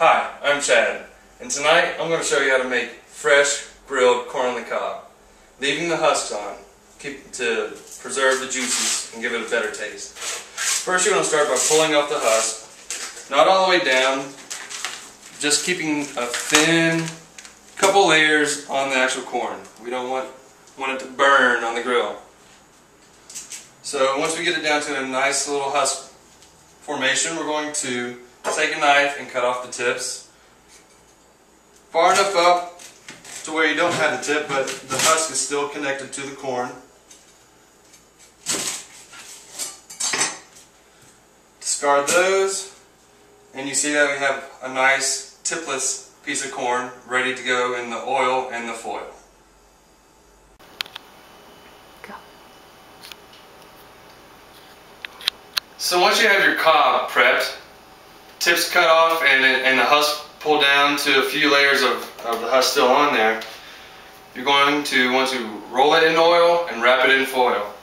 Hi, I'm Chad, and tonight I'm going to show you how to make fresh grilled corn on the cob, leaving the husks on to preserve the juices and give it a better taste. First you're going to start by pulling off the husk, not all the way down, just keeping a thin couple layers on the actual corn. We don't want it to burn on the grill. So once we get it down to a nice little husk formation, we're going to take a knife and cut off the tips far enough up to where you don't have the tip, but the husk is still connected to the corn. Discard those, and you see that we have a nice tipless piece of corn ready to go in the oil and the foil. So once you have your cob prepped, tips cut off and the husk pulled down to a few layers of the husk still on there, you're going to want to roll it in oil and wrap it in foil.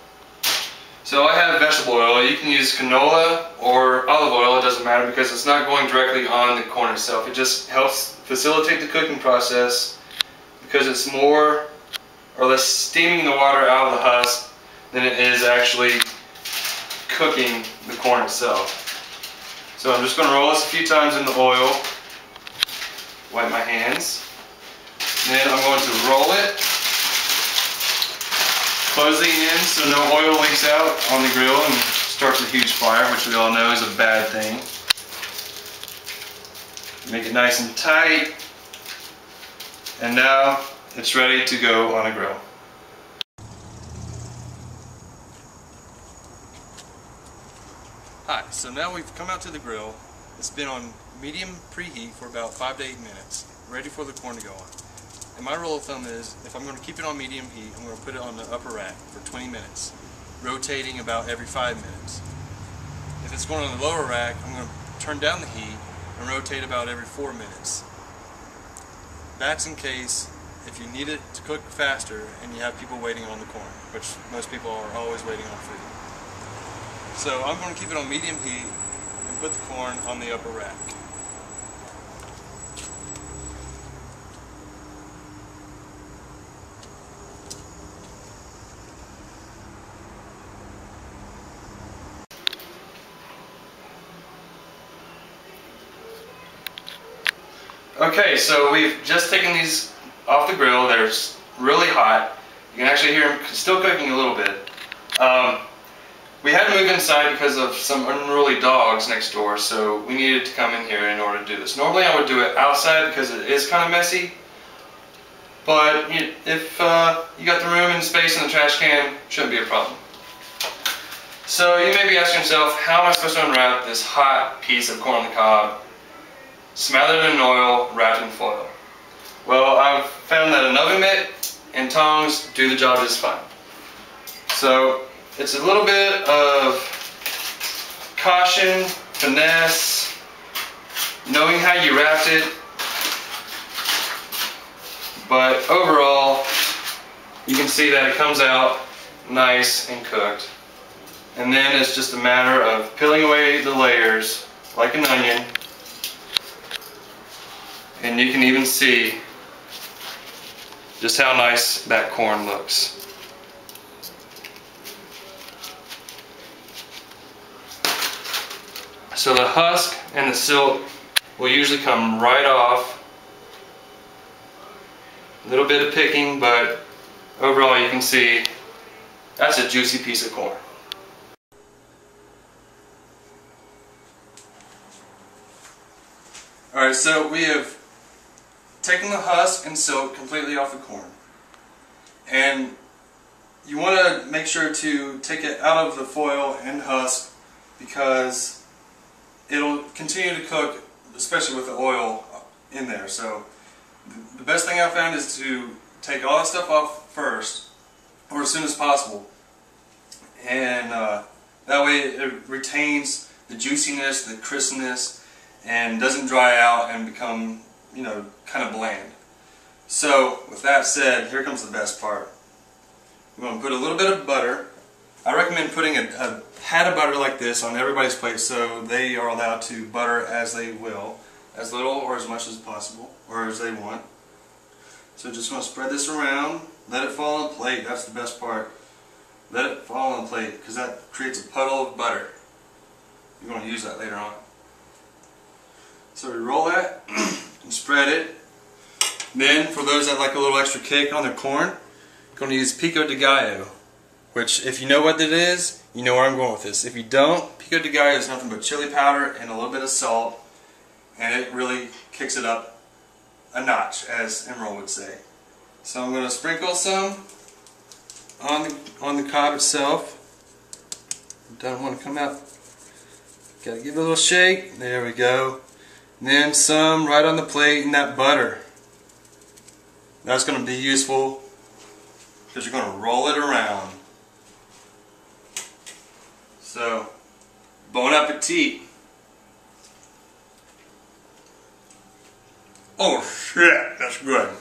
So I have vegetable oil. You can use canola or olive oil, it doesn't matter, because it's not going directly on the corn itself. It just helps facilitate the cooking process because it's more or less steaming the water out of the husk than it is actually cooking the corn itself. So I'm just going to roll this a few times in the oil, wipe my hands, then I'm going to roll it, close the end so no oil leaks out on the grill and starts a huge fire, which we all know is a bad thing. Make it nice and tight, and now it's ready to go on a grill. Hi, so now we've come out to the grill. It's been on medium preheat for about 5 to 8 minutes, ready for the corn to go on. And my rule of thumb is, if I'm going to keep it on medium heat, I'm going to put it on the upper rack for 20 minutes, rotating about every 5 minutes. If it's going on the lower rack, I'm going to turn down the heat and rotate about every 4 minutes. That's in case if you need it to cook faster and you have people waiting on the corn, which most people are always waiting on food. So I'm going to keep it on medium heat and put the corn on the upper rack. Okay, so we've just taken these off the grill. They're really hot. You can actually hear them still cooking a little bit. We had to move inside because of some unruly dogs next door, so we needed to come in here in order to do this. Normally I would do it outside because it is kind of messy, but if you got the room and space in the trash can, shouldn't be a problem. So you may be asking yourself, how am I supposed to unwrap this hot piece of corn on the cob, smothered in oil, wrapped in foil? Well, I've found that an oven mitt and tongs do the job just fine. So it's a little bit of caution, finesse, knowing how you wrapped it, but overall you can see that it comes out nice and cooked. And then it's just a matter of peeling away the layers like an onion, and you can even see just how nice that corn looks. So the husk and the silk will usually come right off. A little bit of picking, but overall you can see that's a juicy piece of corn. Alright, so we have taken the husk and silk completely off the corn. And you want to make sure to take it out of the foil and husk because it'll continue to cook, especially with the oil in there. So the best thing I found is to take all that stuff off first, or as soon as possible, and that way it retains the juiciness, the crispness, and doesn't dry out and become, kind of bland. So with that said, here comes the best part. We're going to put a little bit of butter. I recommend putting a pat of butter like this on everybody's plate so they are allowed to butter as they will. as little or as much as possible, or as they want. So just going to spread this around, let it fall on the plate. That's the best part. Let it fall on the plate because that creates a puddle of butter. You're going to use that later on. So we roll that and spread it. Then for those that like a little extra kick on their corn, I'm going to use pico de gallo, which if you know what it is, you know where I'm going with this. If you don't, pico de gallo is nothing but chili powder and a little bit of salt, and it really kicks it up a notch, as Emerald would say. So I'm going to sprinkle some on the cob itself. Don't want to come out. Got to give it a little shake. There we go. And then some right on the plate in that butter. That's going to be useful because you're going to roll it around. So, bon appetit. Oh shit, that's good.